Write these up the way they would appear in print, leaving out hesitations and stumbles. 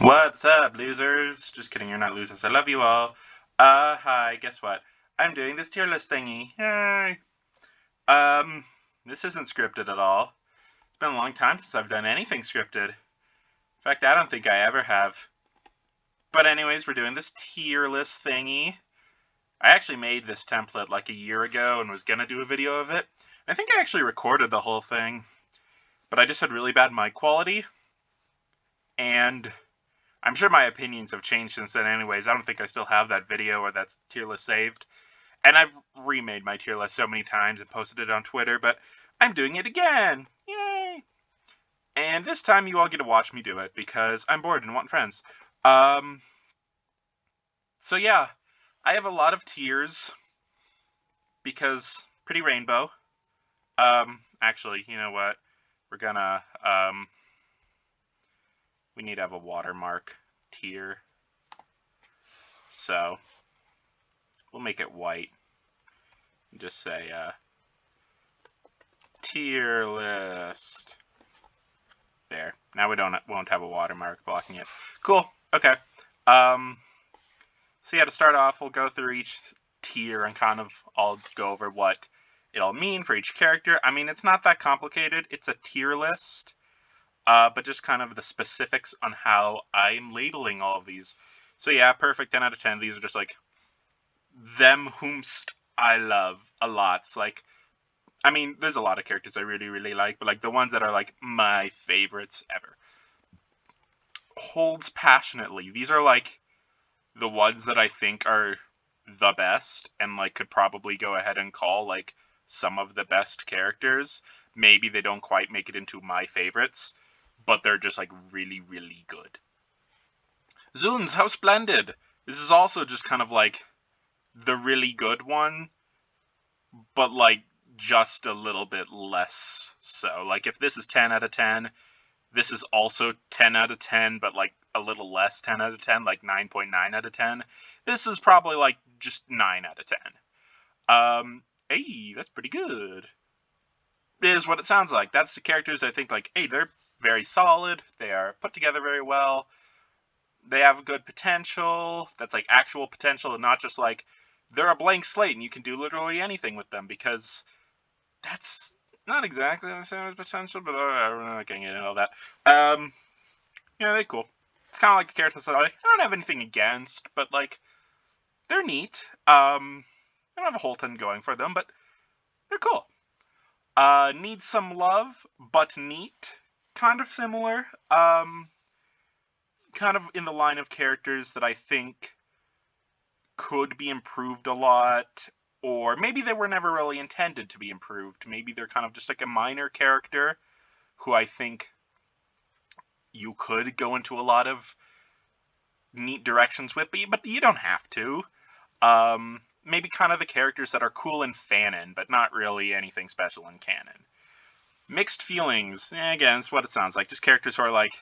What's up, losers? Just kidding, you're not losers. I love you all. Hi, guess what? I'm doing this tier list thingy. Yay! Um, this isn't scripted at all. It's been a long time since I've done anything scripted. In fact, I don't think I ever have. But anyways, we're doing this tier list thingy. I actually made this template like a year ago and was gonna do a video of it. I think I actually recorded the whole thing, but I just had really bad mic quality, and I'm sure my opinions have changed since then anyways. I don't think I still have that video or that tier list saved. And I've remade my tier list so many times and posted it on Twitter, but I'm doing it again! Yay! And this time you all get to watch me do it, because I'm bored and want friends. So yeah, I have a lot of tiers, because pretty rainbow. Actually, you know what? We're gonna, we need to have a watermark tier. So, we'll make it white. And just say, tier list. There. Now we won't have a watermark blocking it. Cool. Okay. So yeah, to start off, we'll go through each tier and kind of I'll go over what it'll mean for each character. I mean, it's not that complicated. It's a tier list, but just kind of the specifics on how I'm labeling all of these. So yeah, perfect 10 out of 10. These are just like them whomst I love a lot. It's like, I mean, there's a lot of characters I really, really like, but like the ones that are like my favorites ever. Holds passionately. These are like the ones that I think are the best and like could probably go ahead and call like some of the best characters. Maybe they don't quite make it into my favorites, but they're just like really, really good. Zuns, how splendid! This is also just kind of like the really good one, but like just a little bit less so. Like if this is 10 out of 10, this is also 10 out of 10, but like a little less 10 out of 10, like 9.9 out of 10. This is probably like just 9 out of 10. Hey, that's pretty good. Is what it sounds like. That's the characters I think like, hey, they're very solid. They are put together very well. They have good potential. That's like actual potential and not just like they're a blank slate and you can do literally anything with them, because that's not exactly the same as potential, but we're not getting into all that. Yeah, they're cool. It's kind of like the characters that I don't have anything against, but like they're neat. I don't have a whole ton going for them, but they're cool. Need some love, but neat. Kind of similar. Kind of in the line of characters that I think could be improved a lot, or maybe they were never really intended to be improved. Maybe they're kind of just like a minor character who I think you could go into a lot of neat directions with, but you don't have to. Maybe kind of the characters that are cool in fanon, but not really anything special in canon. Mixed feelings. Again, it's what it sounds like. Just characters who are like,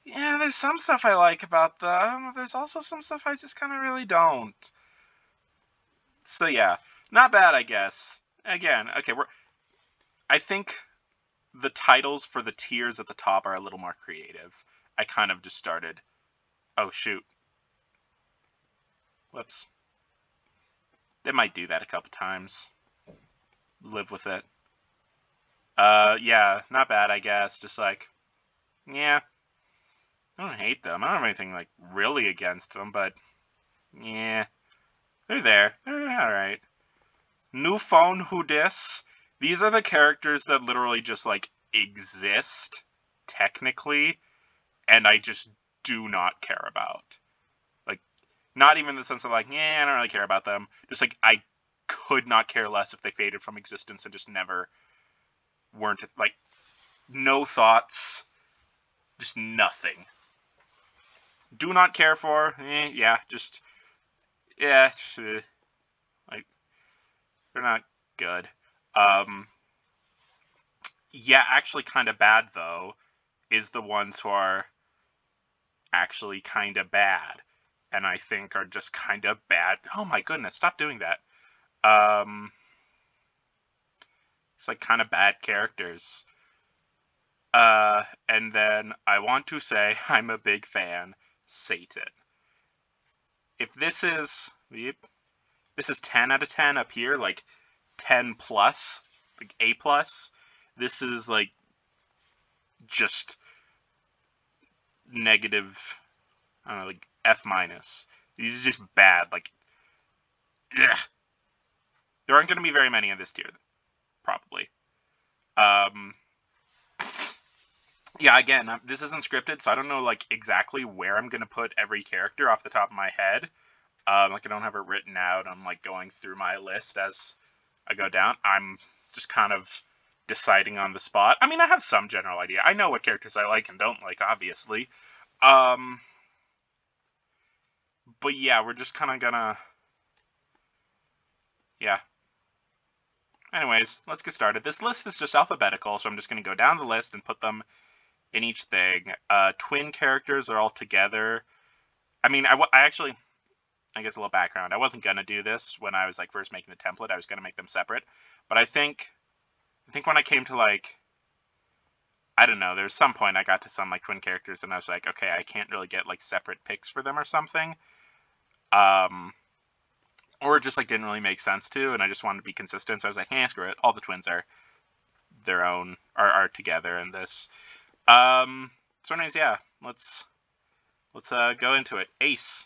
yeah, there's some stuff I like about them. There's also some stuff I just kind of really don't. So yeah, not bad, I guess. Again, okay, I think the titles for the tiers at the top are a little more creative. I kind of just started. Oh shoot. Whoops. They might do that a couple times. Live with it. Yeah, not bad, I guess. Just like, yeah, I don't hate them. I don't have anything like really against them, but yeah, they're there. They're all right. New phone, who dis? These are the characters that literally just like exist technically, and I just do not care about. Like, not even in the sense of like, yeah, I don't really care about them. Just like I could not care less if they faded from existence and just never weren't like no thoughts, just nothing. Do not care for. Yeah, just yeah, like they're not good. Um, yeah, actually, kind of bad though is the ones who are actually kind of bad, and I think are just kind of bad. Oh my goodness, stop doing that. Um, it's like kind of bad characters. And then I want to say I'm a big fan. Satan. If this is, yep, this is 10 out of 10 up here, like 10 plus, like A plus. This is like just negative, I don't know, like F minus. These are just bad. Like, ugh. There aren't going to be very many in this tier, probably. Yeah, again, this isn't scripted, so I don't know like exactly where I'm going to put every character off the top of my head. Like I don't have it written out. I'm like going through my list as I go down. I'm just kind of deciding on the spot. I mean, I have some general idea. I know what characters I like and don't like, obviously. But yeah, we're just kind of gonna... Yeah. Anyways, let's get started. This list is just alphabetical, so I'm just going to go down the list and put them in each thing. Twin characters are all together. I mean, I actually... I guess a little background. I wasn't going to do this when I was like first making the template. I was going to make them separate. But I think when I came to like... I don't know, there's some point I got to some like twin characters and I was like, okay, I can't really get like separate picks for them or something. Or it just like didn't really make sense to, and I just wanted to be consistent, so I was like, screw it. All the twins are their own, are together in this. So anyways, yeah, let's go into it. Ace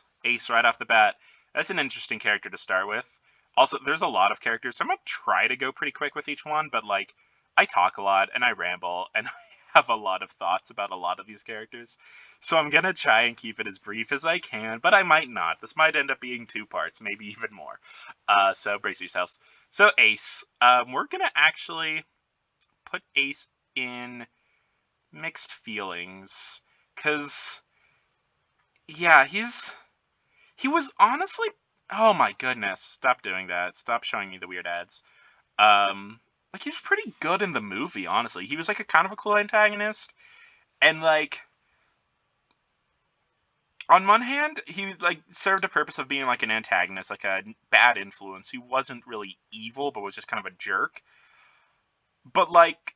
right off the bat. That's an interesting character to start with. Also, there's a lot of characters, so I'm gonna try to go pretty quick with each one, but like, I talk a lot and I ramble and I have a lot of thoughts about a lot of these characters. So I'm gonna try and keep it as brief as I can, but I might not. This might end up being 2 parts, maybe even more. So brace yourselves. So Ace, we're gonna actually put Ace in mixed feelings, cause yeah, he was honestly, oh my goodness, stop doing that. Stop showing me the weird ads. Like, he was pretty good in the movie, honestly. He was, like, a kind of a cool antagonist. And, like, on one hand, he, like, served a purpose of being, like, an antagonist, like a bad influence. He wasn't really evil, but was just kind of a jerk. But, like,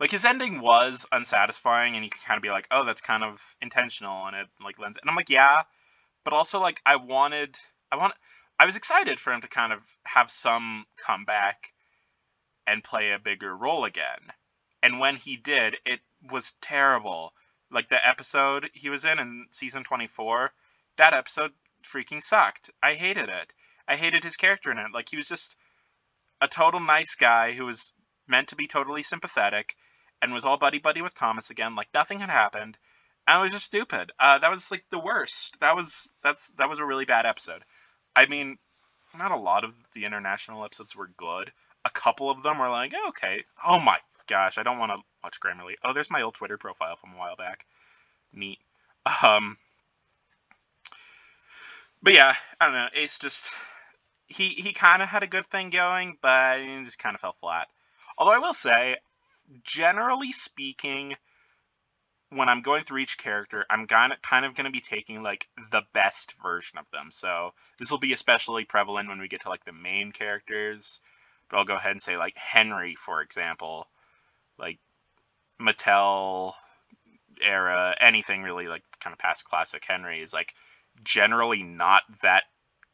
like, his ending was unsatisfying, and you could kind of be like, oh, that's kind of intentional, and it, like, lends... And I'm like, yeah, but also, like, I was excited for him to kind of have some comeback and play a bigger role again. And when he did, it was terrible. Like, the episode he was in season 24, that episode freaking sucked. I hated it. I hated his character in it. Like, he was just a total nice guy who was meant to be totally sympathetic and was all buddy-buddy with Thomas again, like nothing had happened. And it was just stupid. That was, like, the worst. That was a really bad episode. I mean, not a lot of the international episodes were good. A couple of them were like, oh, okay. Oh my gosh, I don't want to watch Grammarly. Oh, there's my old Twitter profile from a while back. Neat. But yeah, I don't know. Ace just... He kind of had a good thing going, but it just kind of fell flat. Although I will say, generally speaking, when I'm going through each character, I'm kind of going to be taking, like, the best version of them. So this will be especially prevalent when we get to, like, the main characters. But I'll go ahead and say, like, Henry, for example. Like, Mattel era, anything really, like, kind of past classic Henry is, like, generally not that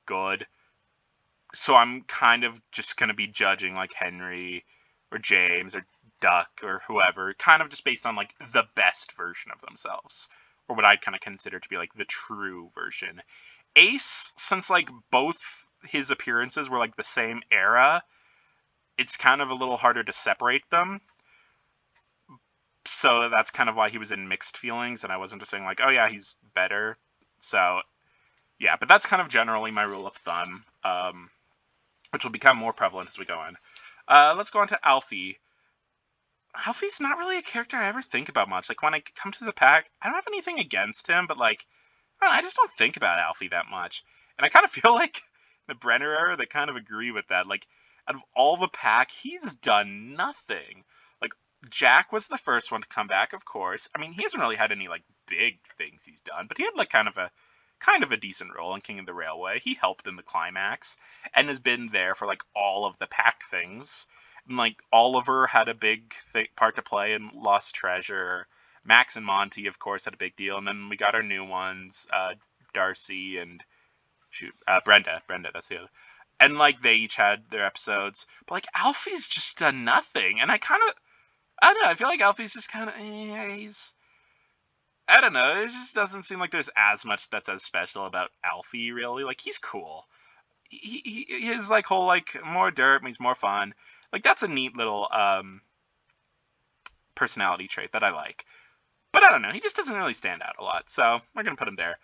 good. So I'm kind of just going to be judging, like, Henry or James or Duck or whoever, kind of just based on, like, the best version of themselves, or what I'd kind of consider to be, like, the true version. Ace, since, like, both his appearances were, like, the same era, it's kind of a little harder to separate them. So that's kind of why he was in mixed feelings, and I wasn't just saying, like, oh yeah, he's better. So, yeah, but that's kind of generally my rule of thumb, which will become more prevalent as we go on. Let's go on to Alfie. Alfie's not really a character I ever think about much. Like, when I come to the pack, I don't have anything against him, but, like, I just don't think about Alfie that much. And I kind of feel like the Brenner era, they kind of agree with that. Like, out of all the pack, he's done nothing. Like, Jack was the first one to come back, of course. I mean, he hasn't really had any, like, big things he's done, but he had, like, kind of a decent role in King of the Railway. He helped in the climax and has been there for, like, all of the pack things. And, like, Oliver had a big part to play in Lost Treasure. Max and Monty, of course, had a big deal, and then we got our new ones, Darcy and Brenda. Brenda, that's the other. And like they each had their episodes, but like Alfie's just done nothing, and I don't know. I feel like Alfie's just kind of I don't know. It just doesn't seem like there's as much that's as special about Alfie, really. Like he's cool. His like whole like more dirt means more fun. Like that's a neat little personality trait that I like. But I don't know. He just doesn't really stand out a lot. So we're gonna put him there.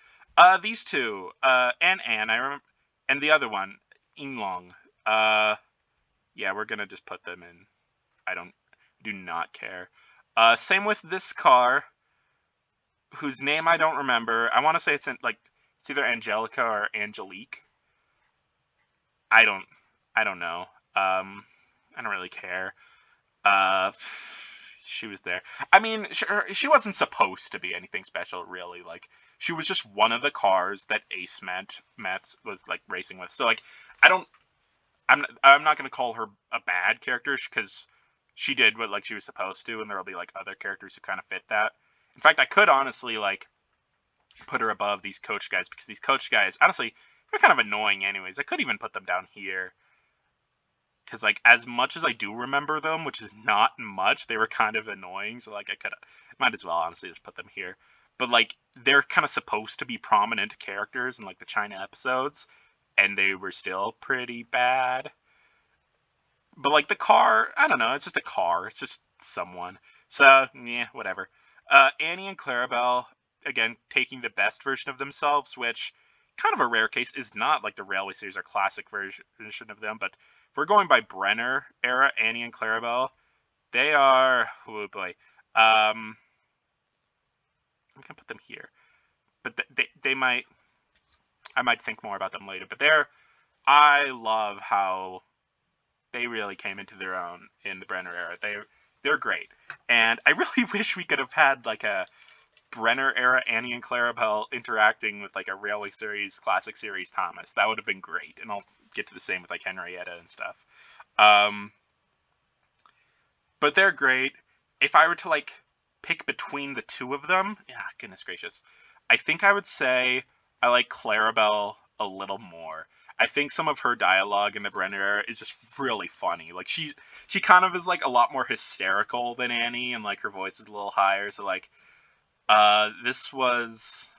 These two, and Anne, I remember, and the other one, Inglong. Yeah, we're gonna just put them in. Do not care. Same with this car, whose name I don't remember. I want to say it's it's either Angelica or Angelique. I don't know. I don't really care. Uh, she was there. I mean, she wasn't supposed to be anything special, really. Like, she was just one of the cars that Ace Met was like racing with. So like, I'm not gonna call her a bad character because she did what like she was supposed to, and there'll be like other characters who kind of fit that. In fact, I could honestly like put her above these coach guys because these coach guys, honestly, they're kind of annoying anyways. I could even put them down here because like as much as I do remember them, which is not much, they were kind of annoying. So like might as well honestly just put them here. But like they're kind of supposed to be prominent characters in like the China episodes, and they were still pretty bad. But like the car, I don't know. It's just a car. It's just someone. So yeah, whatever. Annie and Clarabelle, again, taking the best version of themselves, which kind of a rare case is not like the Railway series or classic version of them. But if we're going by Brenner era, Annie and Clarabelle, they are. Oh boy. I'm gonna put them here, but they might. I might think more about them later. But I love how they really came into their own in the Brenner era. They're great, and I really wish we could have had like a Brenner era Annie and Clarabelle interacting with like a Railway series, classic series Thomas. That would have been great, and I'll get to the same with like Henrietta and stuff. But they're great. If I were to like pick between the two of them, yeah, goodness gracious, I think I would say I like Clarabelle a little more. I think some of her dialogue in the Brenner era is just really funny. Like she kind of is like a lot more hysterical than Annie, and like her voice is a little higher. So like, it was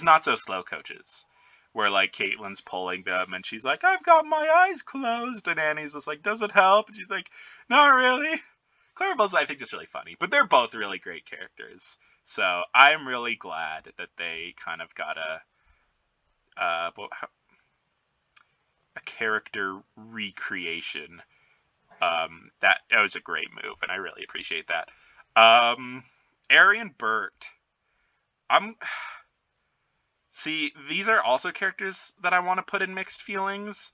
not so slow coaches, where like Caitlin's pulling them, and she's like, "I've got my eyes closed," and Annie's just like, "Does it help?" And she's like, "Not really." Clarabelle's, I think, just really funny, but they're both really great characters. So I'm really glad that they kind of got a character recreation. That was a great move, and I really appreciate that. Ari and Bert. I'm See, these are also characters that I want to put in mixed feelings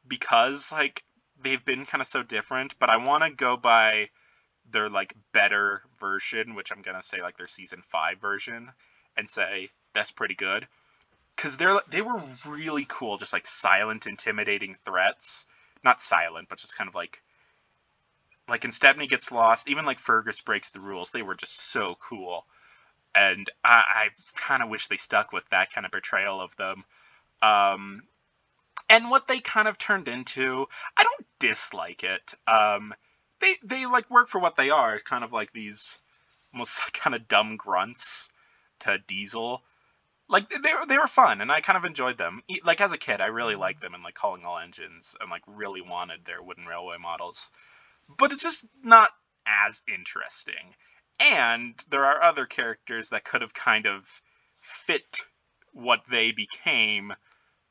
because like they've been kind of so different, but I want to go by their like better version, which I'm gonna say like their season 5 version, and say that's pretty good because they were really cool, just like silent, intimidating threats. Not silent, but just kind of like when Stepney gets lost, even like Fergus breaks the rules. They were just so cool, and I kind of wish they stuck with that kind of portrayal of them. And what they kind of turned into, I don't dislike it. They like work for what they are. It's kind of like these almost kind of dumb grunts to Diesel. Like they were fun, and I kind of enjoyed them. Like as a kid, I really liked them and like Calling All Engines, and like really wanted their wooden railway models. But it's just not as interesting. And there are other characters that could have kind of fit what they became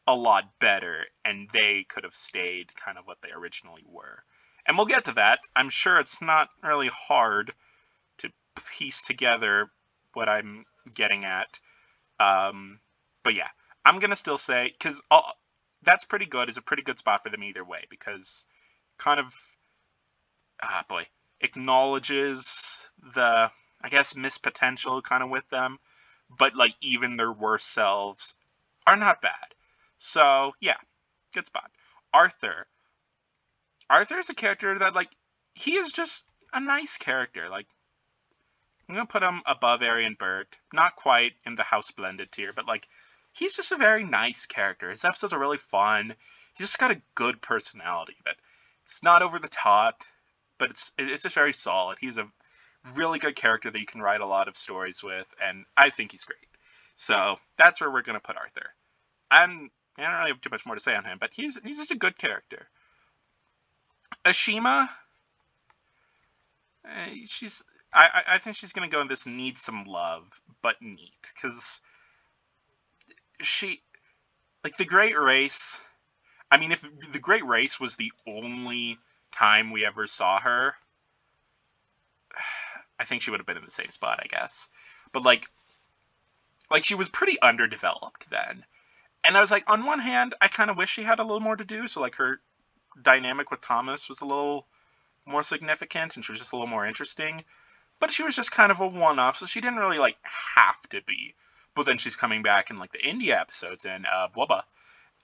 a lot better, and they could have stayed kind of what they originally were. And we'll get to that. I'm sure it's not really hard to piece together what I'm getting at. But yeah, I'm going to still say, because that's pretty good, is a pretty good spot for them either way, because kind of, acknowledges the, I guess, missed potential kind of with them, but like even their worst selves are not bad. So yeah, good spot. Arthur. Arthur is a character that like he is just a nice character. Like I'm gonna put him above Arian Burt. Not quite in the House Blended tier, but like, he's just a very nice character. His episodes are really fun. He's just got a good personality that it's not over the top, but it's just very solid. He's a really good character that you can write a lot of stories with, and I think he's great. So that's where we're gonna put Arthur. I don't really have too much more to say on him, but he's just a good character. Ashima, she's I think she's gonna go in this need some love, but neat, because she, like, the Great Race. I mean, if the Great Race was the only time we ever saw her, I think she would have been in the same spot, I guess. But like she was pretty underdeveloped then. And I was like, on one hand, I kind of wish she had a little more to do. So like her dynamic with Thomas was a little more significant, and she was just a little more interesting. But she was just kind of a one-off, so she didn't really like have to be. But then she's coming back in like the India episodes in Bwubba,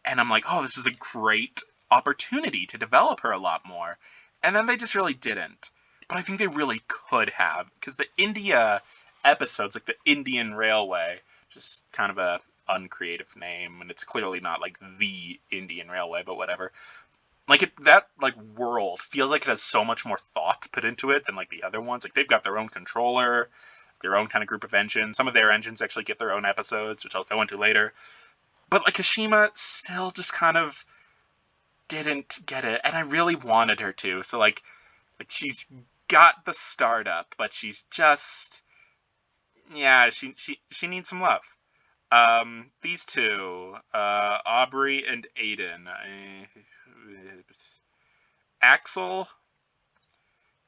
and I'm like, oh, this is a great opportunity to develop her a lot more. And then they just really didn't. But I think they really could have, because the India episodes, like the Indian Railway, just kind of a uncreative name, and it's clearly not like the Indian Railway, but whatever. Like that like world feels like it has so much more thought put into it than like the other ones. Like they've got their own controller, their own kind of group of engines. Some of their engines actually get their own episodes, which I'll go into later. But like Kashima still just kind of didn't get it, and I really wanted her to. So like she's got the startup, but she's just, yeah, she needs some love. These two, Aubrey and Aiden. Axel,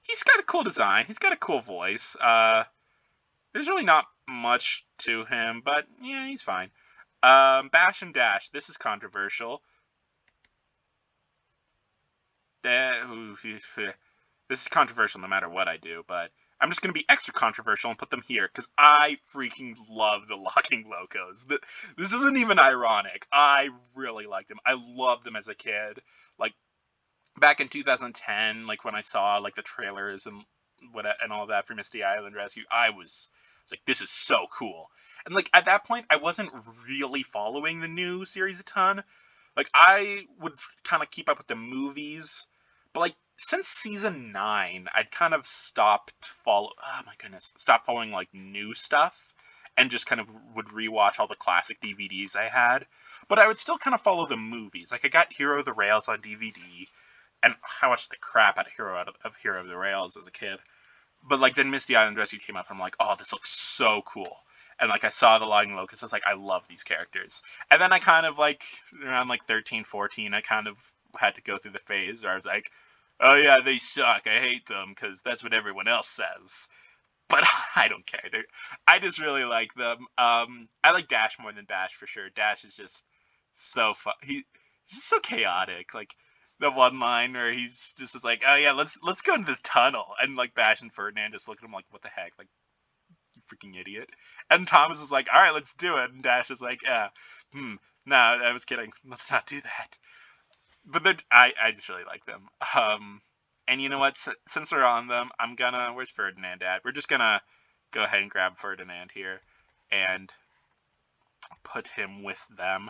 he's got a cool design. He's got a cool voice. There's really not much to him, but yeah, he's fine. Bash and Dash. This is controversial. This is controversial no matter what I do, but I'm just going to be extra controversial and put them here, because I freaking love the Locking Locos. This isn't even ironic. I really liked them. I loved them as a kid. Like, back in 2010, like, when I saw, like, the trailers and all that for Misty Island Rescue, I was like, this is so cool. And, like, at that point, I wasn't really following the new series a ton. Like, I would kind of keep up with the movies, but, like, since season 9, I'd kind of stopped following, like, new stuff, and just kind of would rewatch all the classic DVDs I had. But I would still kind of follow the movies. Like, I got Hero of the Rails on DVD, and I watched the crap out of Hero of the Rails as a kid. But, like, then Misty Island Rescue came up, and I'm like, oh, this looks so cool. And, like, I saw the Logging Locust, I was like, I love these characters. And then I kind of, like, around, like, 13, 14, I kind of had to go through the phase where I was like, oh, yeah, they suck, I hate them, because that's what everyone else says. But I don't care. I just really like them. I like Dash more than Bash, for sure. Dash is just so fun. He's just so chaotic. Like, the one line where he's just like, oh, yeah, let's go into this tunnel. And, like, Bash and Ferdinand just look at him like, what the heck? Like, you freaking idiot. And Thomas is like, all right, let's do it. And Dash is like, yeah, no, I was kidding. Let's not do that. But I just really like them. And you know what? Since we're on them, where's Ferdinand at? We're just gonna go ahead and grab Ferdinand here and put him with them,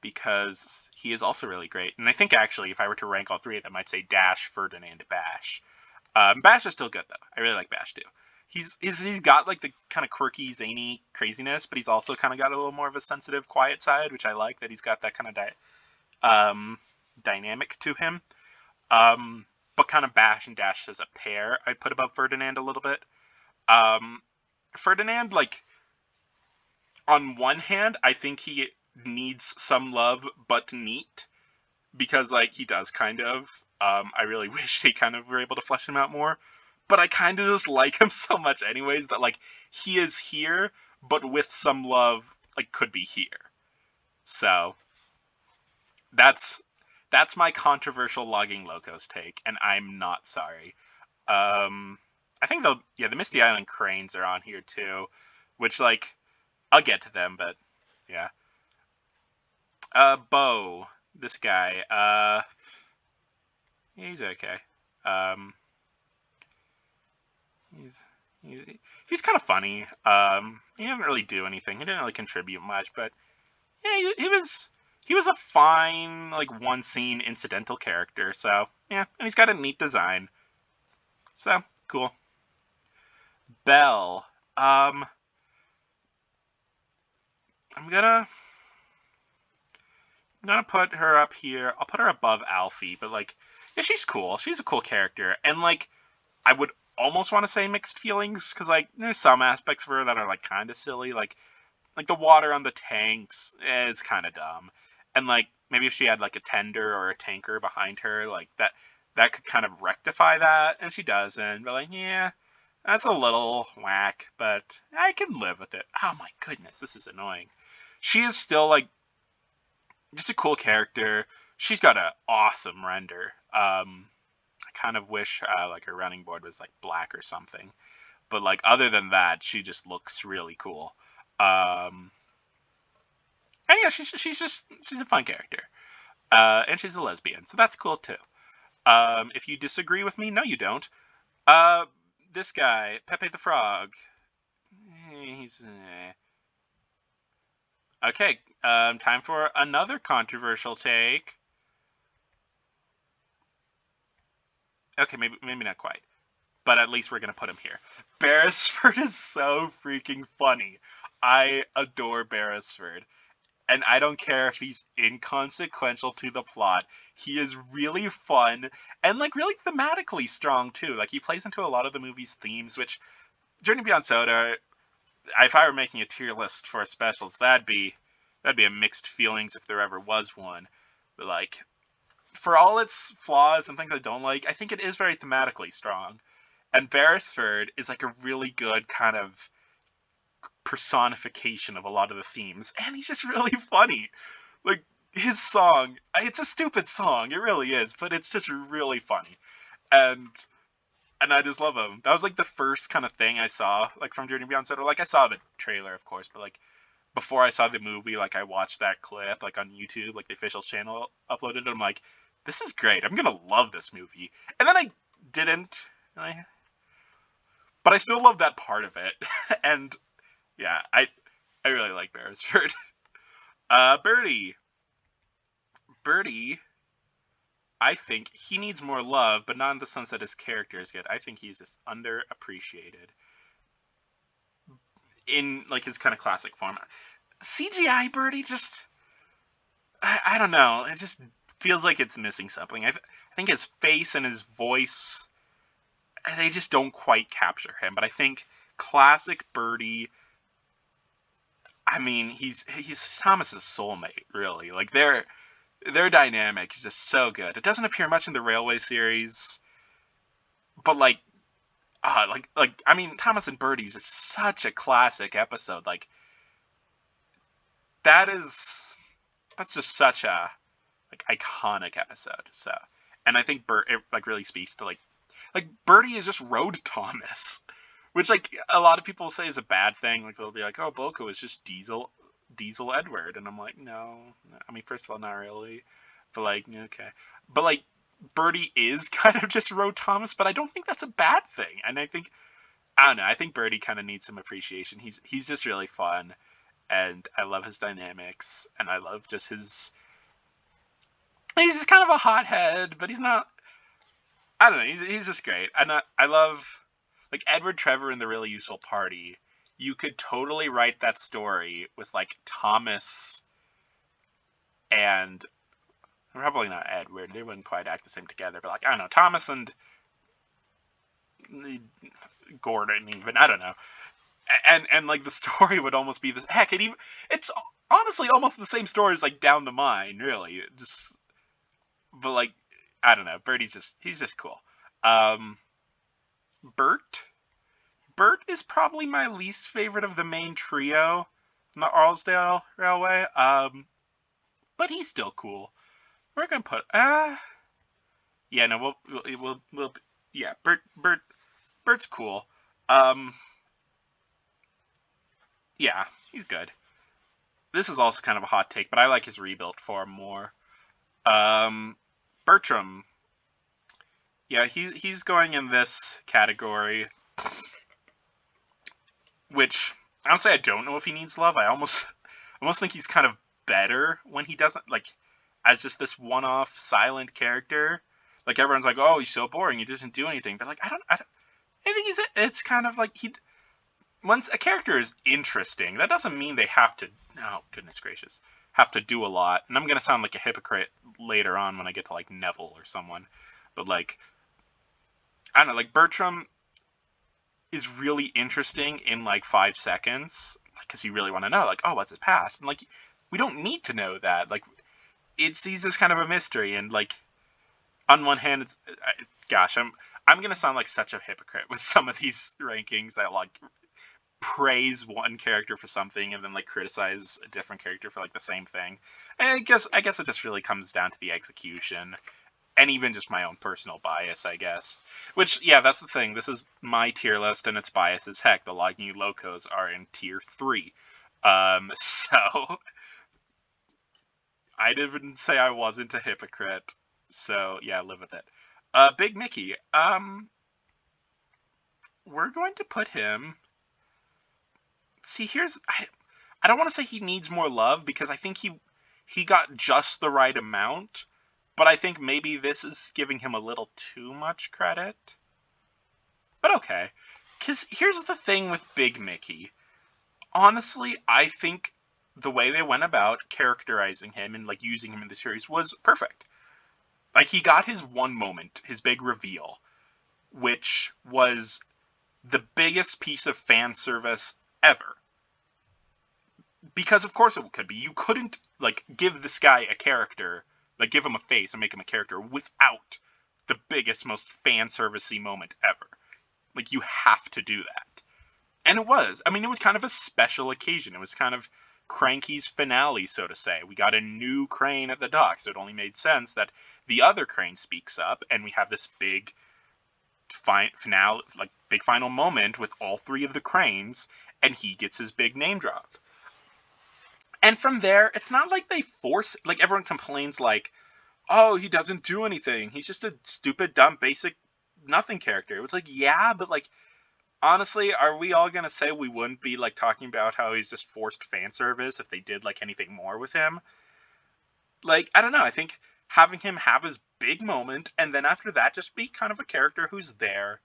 because he is also really great. And I think, actually, if I were to rank all three of them, I'd say Dash, Ferdinand, Bash. Bash is still good, though. I really like Bash, too. He's got, like, the kind of quirky, zany craziness, but he's also kind of got a little more of a sensitive, quiet side, which I like, that he's got that kind of dynamic to him. But kind of Bash and Dash as a pair, I'd put above Ferdinand a little bit. Ferdinand, like, on one hand, I think he needs some love, but neat, because, like, he does kind of. I really wish they kind of were able to flesh him out more. But I kind of just like him so much anyways that, like, he is here, but with some love, like, could be here. So, that's my controversial Logging Locos take, and I'm not sorry. I think the Misty Island Cranes are on here too, which, like, I'll get to them, but yeah. Bo, this guy, he's okay. He's kind of funny. He didn't really do anything. He didn't really contribute much, but yeah, he was a fine like one scene incidental character. So yeah, and he's got a neat design. So cool. Belle. I'm gonna put her up here. I'll put her above Alfie, but like, yeah, she's cool. She's a cool character, and like, I would almost want to say mixed feelings because like, there's some aspects of her that are like kind of silly, like the water on the tanks is kind of dumb, and like maybe if she had like a tender or a tanker behind her, like that could kind of rectify that, and she doesn't. But like, yeah, that's a little whack, but I can live with it. Oh my goodness, this is annoying. She is still like just a cool character. She's got an awesome render. I kind of wish like her running board was like black or something, but like other than that, she just looks really cool. Um, and yeah, she's a fun character, and she's a lesbian, so that's cool too. If you disagree with me, no, you don't. Uh, this guy, Pepe the Frog, he's okay. Time for another controversial take. Okay, maybe not quite, but at least we're gonna put him here. Beresford is so freaking funny. I adore Beresford. And I don't care if he's inconsequential to the plot. He is really fun and like really thematically strong too. Like he plays into a lot of the movie's themes, which Journey Beyond Soda, if I were making a tier list for specials, that'd be a mixed feelings if there ever was one. But like for all its flaws and things I don't like, I think it is very thematically strong. And Beresford is like a really good kind of personification of a lot of the themes, and he's just really funny. Like his song, it's a stupid song, it really is, but it's just really funny, and I just love him. That was like the first kind of thing I saw, like from Journey Beyond Soda. Like I saw the trailer, of course, but like before I saw the movie, like I watched that clip like on YouTube, like the official channel uploaded it. I'm like, this is great. I'm gonna love this movie, and then I didn't, but I still love that part of it, and yeah, I really like Beresford. Birdie. Birdie, I think he needs more love, but not in the sense that his character is good. I think he's just underappreciated in like his kind of classic form. CGI Birdie just, I don't know. It just feels like it's missing something. I think his face and his voice, they just don't quite capture him. But I think classic Birdie, I mean, he's Thomas's soulmate, really. Like their dynamic is just so good. It doesn't appear much in the Railway series, but like I mean, Thomas and Birdie's is such a classic episode. Like that is that's just such a like iconic episode. So, and I think it like really speaks to like Birdie is just Road Thomas, which like a lot of people say is a bad thing. Like they'll be like, oh, Boko is just Diesel Edward, and I'm like, no. I mean, first of all, not really, but like, okay, but like Birdie is kind of just Road Thomas, but I don't think that's a bad thing. And I don't know. I think Birdie kind of needs some appreciation. He's just really fun, and I love his dynamics, and I love just his. He's just kind of a hothead, but he's not. I don't know. He's just great, and I love like Edward Trevor in the Really Useful Party. You could totally write that story with like Thomas and probably not Edward. They wouldn't quite act the same together, but like I don't know, Thomas and Gordon even. I don't know. And like the story would almost be the heck. It's honestly almost the same story as like Down the Mine, really. Just but like I don't know. He's just cool. Um, Bert. Bert is probably my least favorite of the main trio in the Arlesdale Railway. But he's still cool. We're gonna put yeah, no, we'll yeah, Bert's cool. Um, yeah, he's good. This is also kind of a hot take, but I like his rebuilt form more. Um, Bertram. Yeah, he's going in this category. which honestly I don't know if he needs love. I almost think he's kind of better when he doesn't, like, as just this one-off silent character. Like, everyone's like, oh, he's so boring, he doesn't do anything, but like I think it's kind of like once a character is interesting, that doesn't mean they have to, oh goodness gracious, have to do a lot. And I'm gonna sound like a hypocrite later on when I get to like Neville or someone, but like, I don't know, like Bertram is really interesting in like 5 seconds because you really want to know, like, oh, what's his past, and like we don't need to know that. Like, he's just kind of a mystery, and like on one hand, gosh, I'm gonna sound like such a hypocrite with some of these rankings. I like praise one character for something and then like criticize a different character for like the same thing. And I guess it just really comes down to the execution and even just my own personal bias, I guess. Which, yeah, that's the thing. This is my tier list and it's biased as heck. The Logny Locos are in tier 3. So I didn't say I wasn't a hypocrite. So yeah, live with it. Big Mickey. We're going to put him. See, I don't want to say he needs more love because I think he got just the right amount, but I think maybe this is giving him a little too much credit. But okay, because here's the thing with Big Mickey. Honestly, I think the way they went about characterizing him and like using him in the series was perfect. Like, he got his one moment, his big reveal, which was the biggest piece of fan service ever. Because of course it could be. You couldn't like give this guy a character, like give him a face and make him a character without the biggest, most fan servicey moment ever. Like, you have to do that. And it was. I mean, it was kind of a special occasion. It was kind of Cranky's finale, so to say. We got a new Crane at the dock, so it only made sense that the other Crane speaks up, and we have this big finale, like big final moment with all three of the Cranes, and he gets his big name drop. And from there, it's not like they force, like everyone complains like, oh, he doesn't do anything. He's just a stupid, dumb, basic nothing character. It was like, yeah, but like, honestly, are we all gonna say we wouldn't be like talking about how he's just forced fan service if they did like anything more with him? Like, I don't know. I think having him have his big moment and then after that just be kind of a character who's there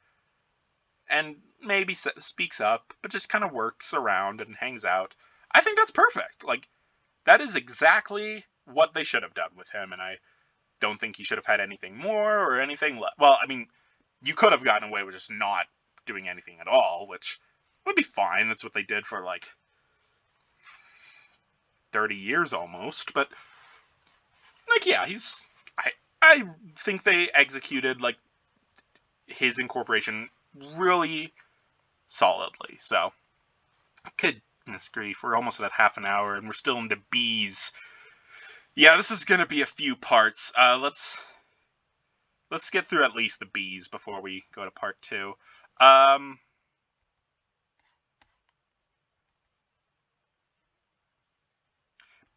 and maybe speaks up, but just kind of works around and hangs out. I think that's perfect. Like, that is exactly what they should have done with him, and I don't think he should have had anything more or anything less. Well, I mean, you could have gotten away with just not doing anything at all, which would be fine. That's what they did for like 30 years almost. But like, yeah, I think they executed like his incorporation really solidly. So, goodness grief, we're almost at half an hour and we're still into bees. Yeah, this is gonna be a few parts. Let's get through at least the bees before we go to part 2.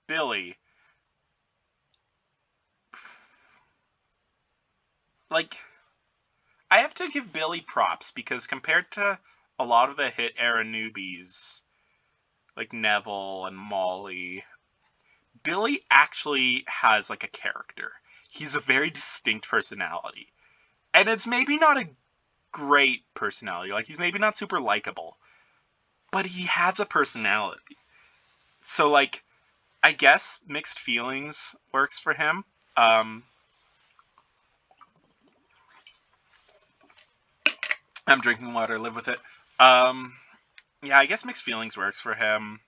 Billy. Like, I have to give Billy props because compared to a lot of the hit era newbies, like Neville and Molly, Billy actually has like a character. He's a very distinct personality. And it's maybe not a great personality. Like, he's maybe not super likable. But he has a personality. So, like, I guess mixed feelings works for him. I'm drinking water, live with it. Yeah, I guess mixed feelings works for him.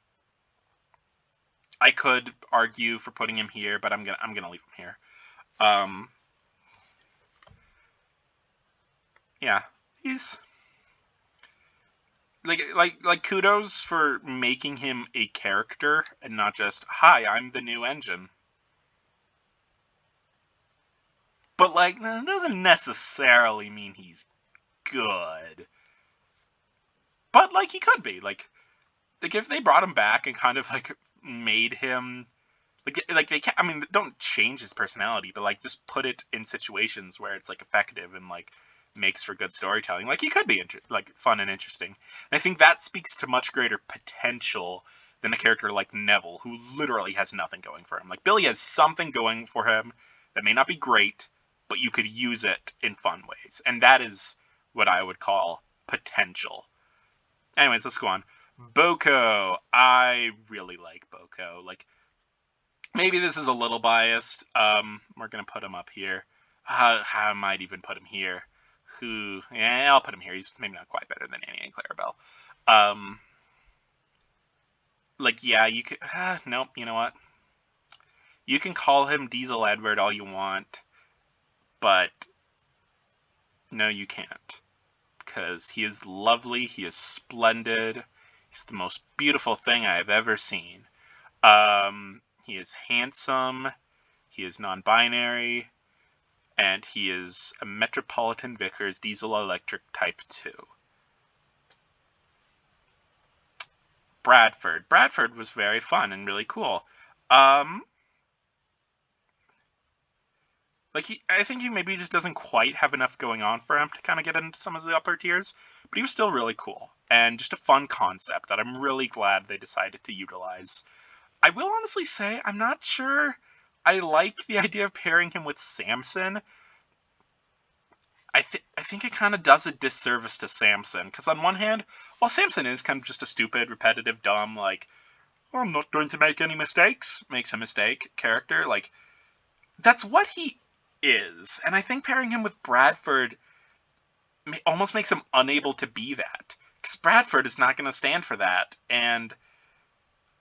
I could argue for putting him here, but I'm gonna leave him here. Yeah, he's like kudos for making him a character and not just, hi, I'm the new engine. But like, that doesn't necessarily mean he's good. But like, he could be like if they brought him back and kind of like made him like they can't, I mean, don't change his personality, but like just put it in situations where it's like effective and like makes for good storytelling. Like, he could be fun and interesting. And I think that speaks to much greater potential than a character like Neville, who literally has nothing going for him. Like, Billy has something going for him that may not be great, but you could use it in fun ways. And that is what I would call potential. Anyways, let's go on. Boko. I really like Boko. Like, maybe this is a little biased. We're going to put him up here. How I might even put him here. Yeah, I'll put him here. He's maybe not quite better than Annie and Clarabelle. Like, yeah, you could... nope, you know what? You can call him Diesel Edward all you want, but no, you can't. Because he is lovely, he is splendid, he's the most beautiful thing I have ever seen. He is handsome, he is non-binary, and he is a Metropolitan Vickers Diesel Electric Type 2. Bradford. Bradford was very fun and really cool. I think he maybe just doesn't quite have enough going on for him to kind of get into some of the upper tiers, but he was still really cool, and just a fun concept that I'm really glad they decided to utilize. I will honestly say, I'm not sure I like the idea of pairing him with Samson. I think it kind of does a disservice to Samson, because on one hand, while Samson is kind of just a stupid, repetitive, dumb, like, oh, I'm not going to make any mistakes, makes a mistake character, like, that's what he is. And I think pairing him with Bradford almost makes him unable to be that, because Bradford is not going to stand for that. And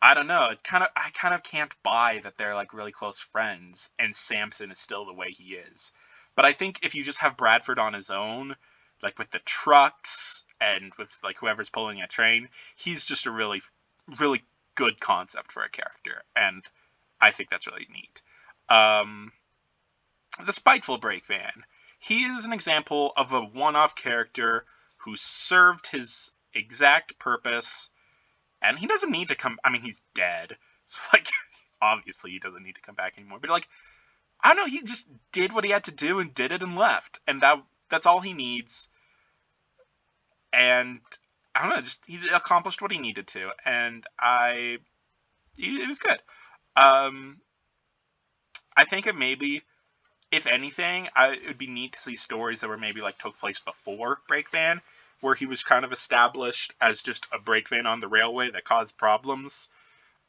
I don't know, I kind of can't buy that they're like really close friends and Samson is still the way he is. But I think if you just have Bradford on his own, like with the trucks and with like whoever's pulling a train, he's just a really, really good concept for a character, and I think that's really neat. The Spiteful Brake Van. He is an example of a one-off character who served his exact purpose, and he doesn't need to come... I mean, he's dead, so, like, obviously he doesn't need to come back anymore, but, like, I don't know, he just did what he had to do and did it and left, and that's all he needs, and, I don't know, just, he accomplished what he needed to, and it was good. I think it maybe... If anything, it would be neat to see stories that were maybe like took place before Brake Van, where he was kind of established as just a brake van on the railway that caused problems.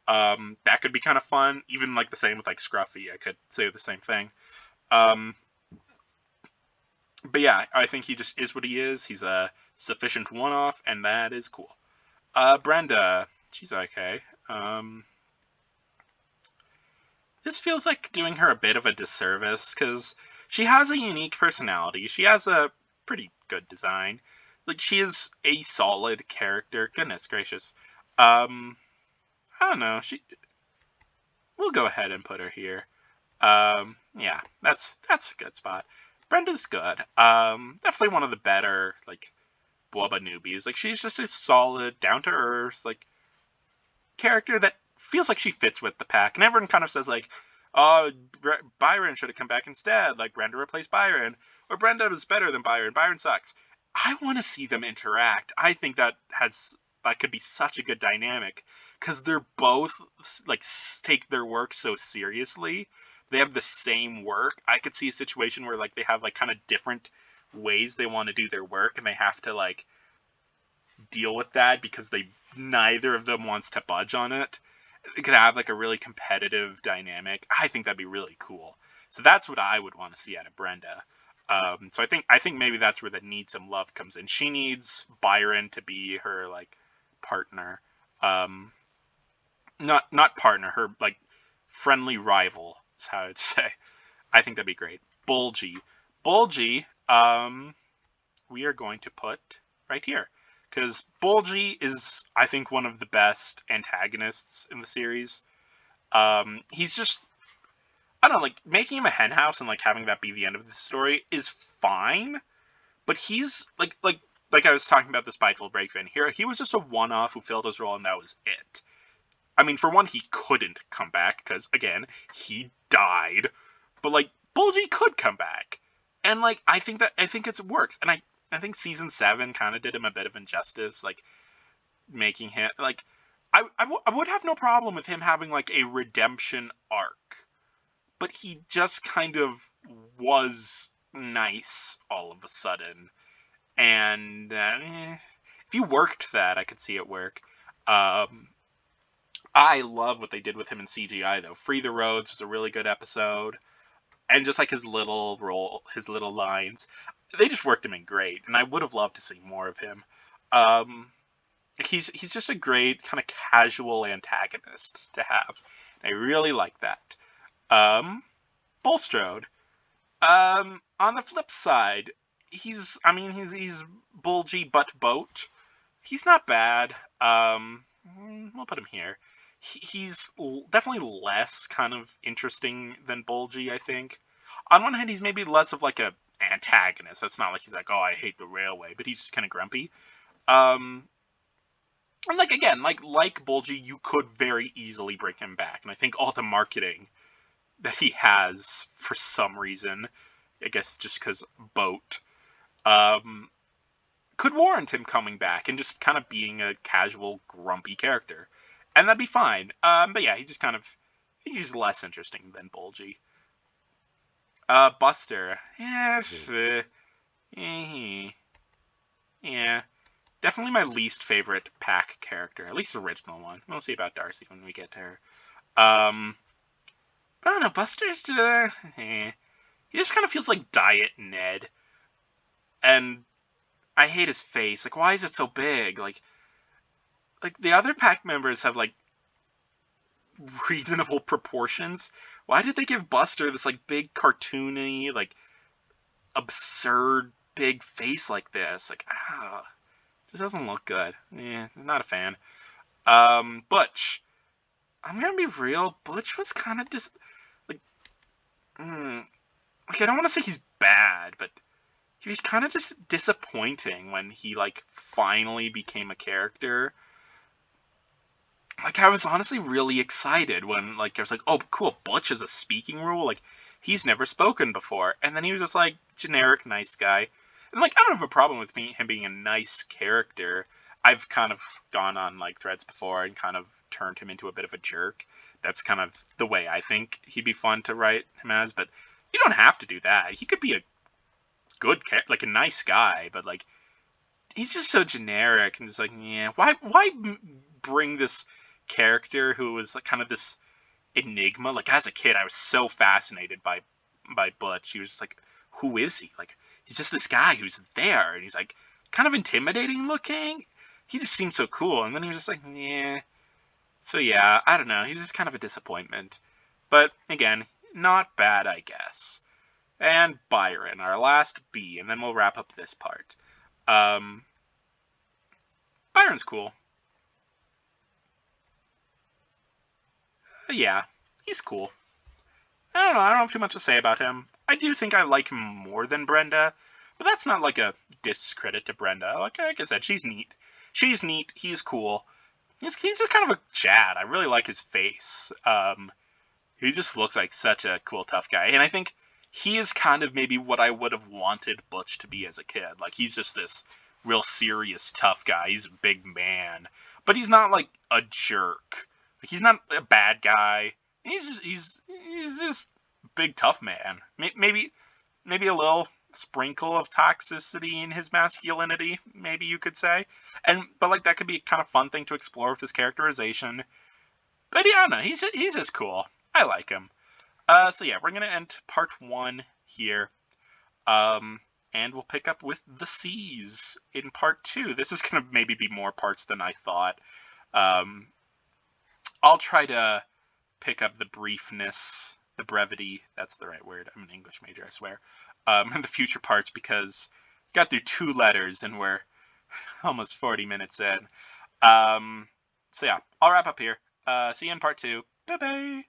That could be kind of fun. Even like the same with like Scruffy, I could say the same thing. But yeah, I think he just is what he is. He's a sufficient one-off, and that is cool. Brenda, she's okay. This feels like doing her a bit of a disservice, because she has a unique personality. She has a pretty good design. Like, she is a solid character. Goodness gracious. I don't know. We'll go ahead and put her here. Yeah, that's a good spot. Brenda's good. Definitely one of the better, like, Boba newbies. Like, she's just a solid, down-to-earth, like, character that feels like she fits with the pack, and everyone kind of says like, oh, Byron should have come back instead, like Brenda replaced Byron, or Brenda was better than Byron sucks. I want to see them interact. I think that could be such a good dynamic, because they're both like take their work so seriously. They have the same work. I could see a situation where like they have like kind of different ways they want to do their work, and they have to like deal with that because neither of them wants to budge on it. It could have like a really competitive dynamic. I think that'd be really cool. So that's what I would want to see out of Brenda. So I think maybe that's where the need some love comes in. She needs Byron to be her like partner. Not partner, her like friendly rival is how I'd say. I think that'd be great. Bulgy, we are going to put right here. Because Bulgy is, I think, one of the best antagonists in the series. He's just, I don't know, like, making him a henhouse and, like, having that be the end of the story is fine. But he's, like I was talking about the Spiteful Brake Van here, he was just a one-off who filled his role and that was it. I mean, for one, he couldn't come back, because, again, he died. But, like, Bulgy could come back. And, like, I think it works. And I think season 7 kind of did him a bit of injustice, like making him like I would have no problem with him having like a redemption arc, but he just kind of was nice all of a sudden, and if you worked that, I could see it work. Um, I love what they did with him in CGI though. Free the Roads was a really good episode, and just like his little role, his little lines, they just worked him in great, and I would have loved to see more of him. Um, he's just a great kind of casual antagonist to have. I really like that. Um, Bulstrode. On the flip side, he's bulgy but boat. He's not bad. We'll put him here. He's definitely less kind of interesting than bulgy, I think. On one hand, he's maybe less of like a antagonist. That's not like he's like, oh, I hate the railway, but he's just kind of grumpy. Um, and like again, like Bulgy, you could very easily bring him back, and I think all the marketing that he has for some reason, I guess just because boat, um, could warrant him coming back and just kind of being a casual, grumpy character, and that'd be fine. But yeah, he's less interesting than Bulgy. Buster, yeah, definitely my least favorite pack character, at least the original one. We'll see about Darcy when we get to her. I don't know, Buster's he just kind of feels like Diet Ned, and I hate his face. Like, why is it so big? Like the other pack members have like reasonable proportions. Why did they give Buster this like big cartoony, like absurd big face like this? Like, just doesn't look good. Yeah, not a fan. Butch. I'm gonna be real. Butch was kind of just like, like I don't want to say he's bad, but he was kind of just disappointing when he like finally became a character. Like I was honestly really excited when like I was like, oh cool, Butch is a speaking rule. Like he's never spoken before, and then he was just like generic nice guy. And like I don't have a problem with him being a nice character. I've kind of gone on like threads before and kind of turned him into a bit of a jerk. That's kind of the way I think he'd be fun to write him as, but you don't have to do that. He could be a good like a nice guy, but like he's just so generic and just like, yeah, why bring this character who was like kind of this enigma? Like as a kid I was so fascinated by Butch. He was just like, who is he? Like he's just this guy who's there, and he's like kind of intimidating looking. He just seemed so cool, and then he was just like, yeah. So yeah, I don't know. He's just kind of a disappointment. But again, not bad, I guess. And Byron, our last B, and then we'll wrap up this part. Byron's cool. Yeah, he's cool. I don't have too much to say about him. I do think I like him more than Brenda, but that's not like a discredit to Brenda. Like I said, she's neat. She's neat. He's cool. He's just kind of a Chad. I really like his face. He just looks like such a cool, tough guy. And I think he is kind of maybe what I would have wanted Butch to be as a kid. Like, he's just this real serious, tough guy. He's a big man. But he's not, like, a jerk. Like, he's not a bad guy. He's just big, tough man. Maybe a little sprinkle of toxicity in his masculinity, maybe you could say. But like that could be a kind of fun thing to explore with his characterization. But yeah, no, he's just cool. I like him. So yeah, we're gonna end part 1 here. And we'll pick up with the C's in part 2. This is gonna maybe be more parts than I thought. I'll try to pick up the briefness, the brevity, that's the right word, I'm an English major, I swear, in the future parts, because we got through 2 letters and we're almost 40 minutes in. So yeah, I'll wrap up here. See you in part 2. Bye-bye!